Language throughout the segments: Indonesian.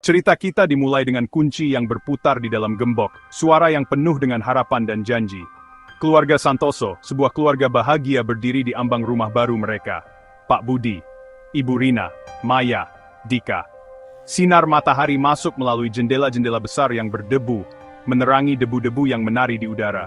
Cerita kita dimulai dengan kunci yang berputar di dalam gembok, suara yang penuh dengan harapan dan janji. Keluarga Santoso, sebuah keluarga bahagia berdiri di ambang rumah baru mereka. Pak Budi, Ibu Rina, Maya, Dika. Sinar matahari masuk melalui jendela-jendela besar yang berdebu, menerangi debu-debu yang menari di udara.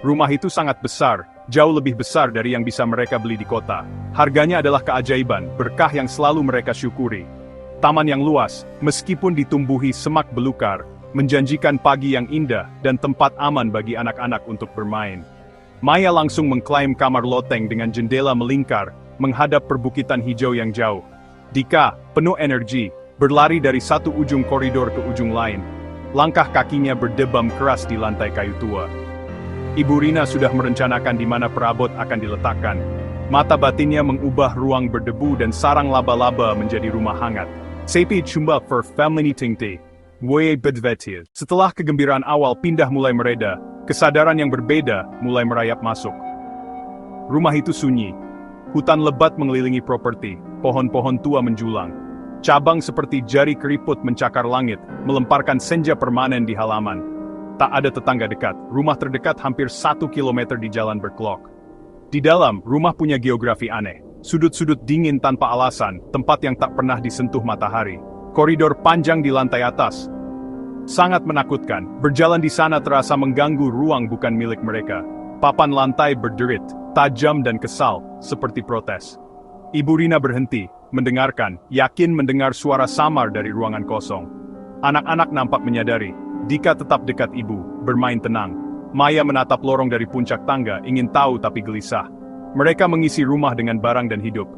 Rumah itu sangat besar, jauh lebih besar dari yang bisa mereka beli di kota. Harganya adalah keajaiban, berkah yang selalu mereka syukuri. Taman yang luas, meskipun ditumbuhi semak belukar, menjanjikan pagi yang indah dan tempat aman bagi anak-anak untuk bermain. Maya langsung mengklaim kamar loteng dengan jendela melingkar, menghadap perbukitan hijau yang jauh. Dika, penuh energi, berlari dari satu ujung koridor ke ujung lain. Langkah kakinya berdebam keras di lantai kayu tua. Ibu Rina sudah merencanakan di mana perabot akan diletakkan. Mata batinnya mengubah ruang berdebu dan sarang laba-laba menjadi rumah hangat. Sepi chumba for family meeting tea. Setelah kegembiraan awal pindah mulai mereda, kesadaran yang berbeda mulai merayap masuk. Rumah itu sunyi. Hutan lebat mengelilingi properti, pohon-pohon tua menjulang. Cabang seperti jari keriput mencakar langit, melemparkan senja permanen di halaman. Tak ada tetangga dekat, rumah terdekat hampir 1 kilometer di jalan berkelok. Di dalam, rumah punya geografi aneh. Sudut-sudut dingin tanpa alasan, tempat yang tak pernah disentuh matahari. Koridor panjang di lantai atas. Sangat menakutkan, berjalan di sana terasa mengganggu ruang bukan milik mereka. Papan lantai berderit, tajam dan kesal, seperti protes. Ibu Rina berhenti, mendengarkan, yakin mendengar suara samar dari ruangan kosong. Anak-anak nampak menyadari, Dika tetap dekat ibu, bermain tenang. Maya menatap lorong dari puncak tangga, ingin tahu tapi gelisah. Mereka mengisi rumah dengan barang dan hidup.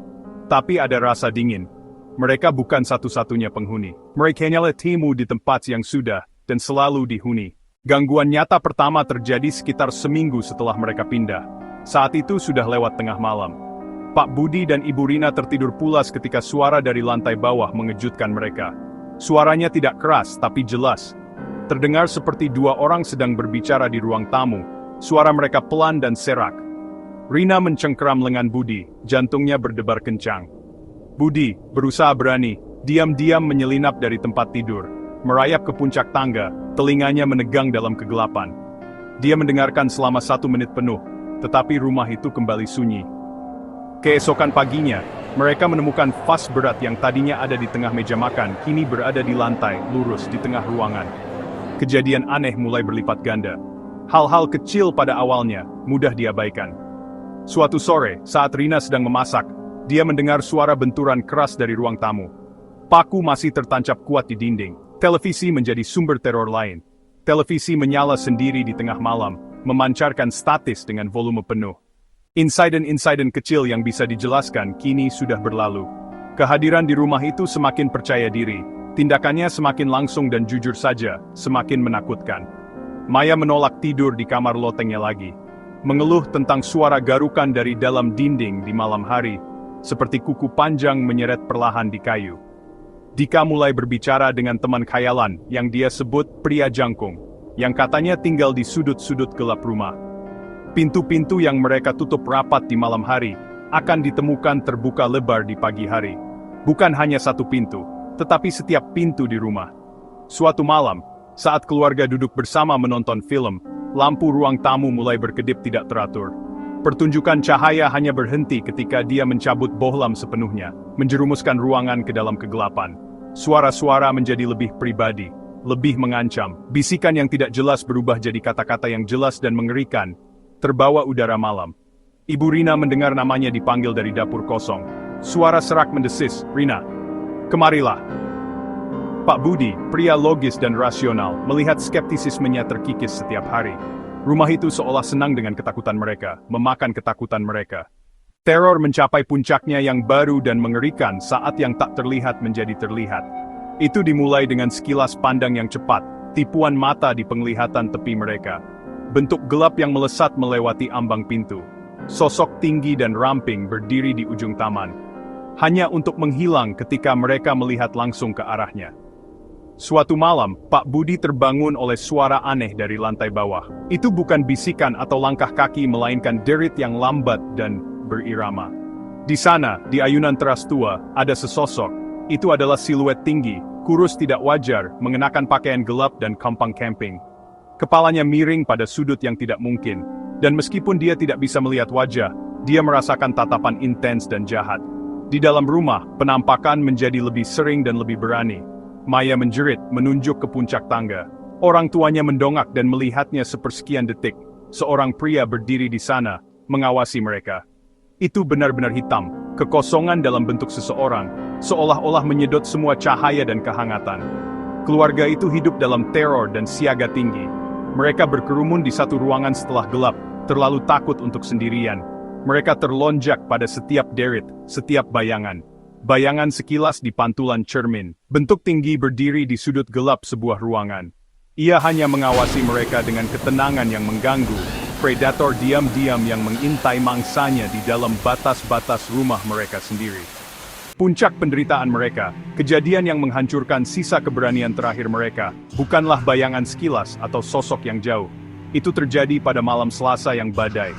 Tapi ada rasa dingin. Mereka bukan satu-satunya penghuni. Mereka hanyalah timu di tempat yang sudah, dan selalu dihuni. Gangguan nyata pertama terjadi sekitar seminggu setelah mereka pindah. Saat itu sudah lewat tengah malam. Pak Budi dan Ibu Rina tertidur pulas ketika suara dari lantai bawah mengejutkan mereka. Suaranya tidak keras, tapi jelas. Terdengar seperti dua orang sedang berbicara di ruang tamu. Suara mereka pelan dan serak. Rina mencengkeram lengan Budi, jantungnya berdebar kencang. Budi, berusaha berani, diam-diam menyelinap dari tempat tidur, merayap ke puncak tangga, telinganya menegang dalam kegelapan. Dia mendengarkan selama 1 menit penuh, tetapi rumah itu kembali sunyi. Keesokan paginya, mereka menemukan vas berat yang tadinya ada di tengah meja makan, kini berada di lantai, lurus di tengah ruangan. Kejadian aneh mulai berlipat ganda. Hal-hal kecil pada awalnya, mudah diabaikan. Suatu sore, saat Rina sedang memasak, dia mendengar suara benturan keras dari ruang tamu. Paku masih tertancap kuat di dinding. Televisi menjadi sumber teror lain. Televisi menyala sendiri di tengah malam, memancarkan statis dengan volume penuh. Insiden-insiden kecil yang bisa dijelaskan kini sudah berlalu. Kehadiran di rumah itu semakin percaya diri. Tindakannya semakin langsung dan jujur saja, semakin menakutkan. Maya menolak tidur di kamar lotengnya lagi. Mengeluh tentang suara garukan dari dalam dinding di malam hari, seperti kuku panjang menyeret perlahan di kayu. Dika mulai berbicara dengan teman khayalan yang dia sebut pria jangkung, yang katanya tinggal di sudut-sudut gelap rumah. Pintu-pintu yang mereka tutup rapat di malam hari, akan ditemukan terbuka lebar di pagi hari. Bukan hanya satu pintu, tetapi setiap pintu di rumah. Suatu malam, saat keluarga duduk bersama menonton film, lampu ruang tamu mulai berkedip tidak teratur. Pertunjukan cahaya hanya berhenti ketika dia mencabut bohlam sepenuhnya, menjerumuskan ruangan ke dalam kegelapan. Suara-suara menjadi lebih pribadi, lebih mengancam. Bisikan yang tidak jelas berubah jadi kata-kata yang jelas dan mengerikan, terbawa udara malam. Ibu Rina mendengar namanya dipanggil dari dapur kosong. Suara serak mendesis, "Rina, kemarilah." Pak Budi, pria logis dan rasional, melihat skeptisismenya terkikis setiap hari. Rumah itu seolah senang dengan ketakutan mereka, memakan ketakutan mereka. Teror mencapai puncaknya yang baru dan mengerikan saat yang tak terlihat menjadi terlihat. Itu dimulai dengan sekilas pandang yang cepat, tipuan mata di penglihatan tepi mereka. Bentuk gelap yang melesat melewati ambang pintu. Sosok tinggi dan ramping berdiri di ujung taman. Hanya untuk menghilang ketika mereka melihat langsung ke arahnya. Suatu malam, Pak Budi terbangun oleh suara aneh dari lantai bawah. Itu bukan bisikan atau langkah kaki melainkan derit yang lambat dan berirama. Di sana, di ayunan teras tua, ada sesosok. Itu adalah siluet tinggi, kurus tidak wajar, mengenakan pakaian gelap dan kampang camping. Kepalanya miring pada sudut yang tidak mungkin, dan meskipun dia tidak bisa melihat wajah, dia merasakan tatapan intens dan jahat. Di dalam rumah, penampakan menjadi lebih sering dan lebih berani. Maya menjerit, menunjuk ke puncak tangga. Orang tuanya mendongak dan melihatnya sepersekian detik. Seorang pria berdiri di sana, mengawasi mereka. Itu benar-benar hitam, kekosongan dalam bentuk seseorang, seolah-olah menyedot semua cahaya dan kehangatan. Keluarga itu hidup dalam teror dan siaga tinggi. Mereka berkerumun di satu ruangan setelah gelap, terlalu takut untuk sendirian. Mereka terlonjak pada setiap derit, setiap bayangan. Bayangan sekilas di pantulan cermin. Bentuk tinggi berdiri di sudut gelap sebuah ruangan. Ia hanya mengawasi mereka dengan ketenangan yang mengganggu. Predator diam-diam yang mengintai mangsanya di dalam batas-batas rumah mereka sendiri. Puncak penderitaan mereka, kejadian yang menghancurkan sisa keberanian terakhir mereka, bukanlah bayangan sekilas atau sosok yang jauh. Itu terjadi pada malam Selasa yang badai.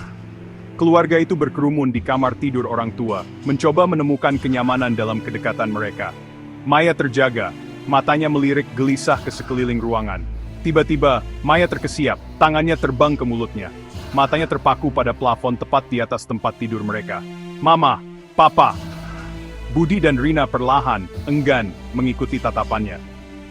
Keluarga itu berkerumun di kamar tidur orang tua, mencoba menemukan kenyamanan dalam kedekatan mereka. Maya terjaga, matanya melirik gelisah ke sekeliling ruangan. Tiba-tiba, Maya terkesiap, tangannya terbang ke mulutnya. Matanya terpaku pada plafon tepat di atas tempat tidur mereka. Mama, Papa. Budi dan Rina perlahan, enggan, mengikuti tatapannya.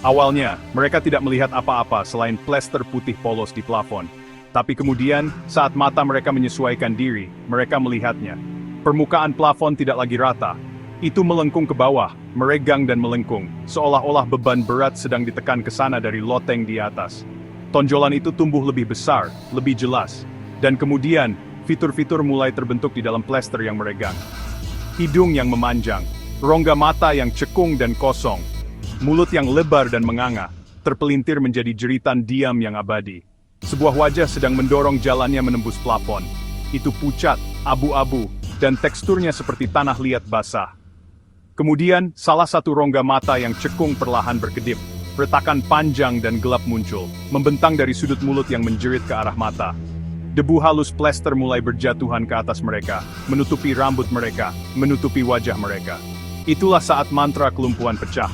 Awalnya, mereka tidak melihat apa-apa selain plester putih polos di plafon. Tapi kemudian, saat mata mereka menyesuaikan diri, mereka melihatnya. Permukaan plafon tidak lagi rata. Itu melengkung ke bawah, meregang dan melengkung, seolah-olah beban berat sedang ditekan ke sana dari loteng di atas. Tonjolan itu tumbuh lebih besar, lebih jelas. Dan kemudian, fitur-fitur mulai terbentuk di dalam plester yang meregang. Hidung yang memanjang, rongga mata yang cekung dan kosong, mulut yang lebar dan menganga, terpelintir menjadi jeritan diam yang abadi. Sebuah wajah sedang mendorong jalannya menembus plafon. Itu pucat, abu-abu, dan teksturnya seperti tanah liat basah. Kemudian, salah satu rongga mata yang cekung perlahan berkedip. Retakan panjang dan gelap muncul, membentang dari sudut mulut yang menjerit ke arah mata. Debu halus plester mulai berjatuhan ke atas mereka, menutupi rambut mereka, menutupi wajah mereka. Itulah saat mantra kelumpuhan pecah.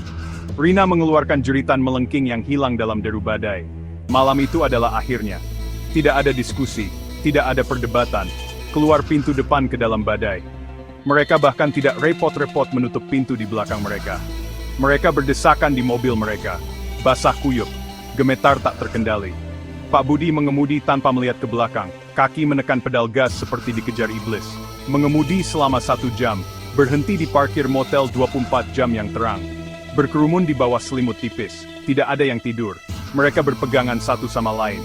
Rina mengeluarkan jeritan melengking yang hilang dalam deru badai. Malam itu adalah akhirnya. Tidak ada diskusi, tidak ada perdebatan. Keluar pintu depan ke dalam badai. Mereka bahkan tidak repot-repot menutup pintu di belakang mereka. Mereka berdesakan di mobil mereka. Basah kuyup, gemetar tak terkendali. Pak Budi mengemudi tanpa melihat ke belakang, kaki menekan pedal gas seperti dikejar iblis. Mengemudi selama 1 jam, berhenti di parkir motel 24 jam yang terang. Berkerumun di bawah selimut tipis, tidak ada yang tidur. Mereka berpegangan satu sama lain.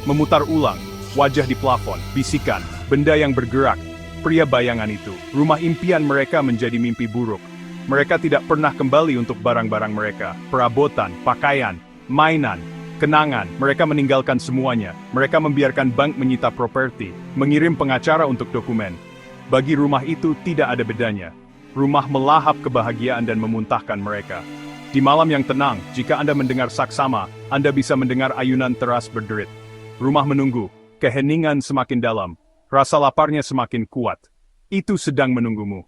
Memutar ulang, wajah di plafon, bisikan, benda yang bergerak. Pria bayangan itu, rumah impian mereka menjadi mimpi buruk. Mereka tidak pernah kembali untuk barang-barang mereka, perabotan, pakaian, mainan, kenangan. Mereka meninggalkan semuanya. Mereka membiarkan bank menyita properti, mengirim pengacara untuk dokumen. Bagi rumah itu tidak ada bedanya. Rumah melahap kebahagiaan dan memuntahkan mereka. Di malam yang tenang, jika Anda mendengar saksama, Anda bisa mendengar ayunan teras berderit. Rumah menunggu, keheningan semakin dalam, rasa laparnya semakin kuat. Itu sedang menunggumu.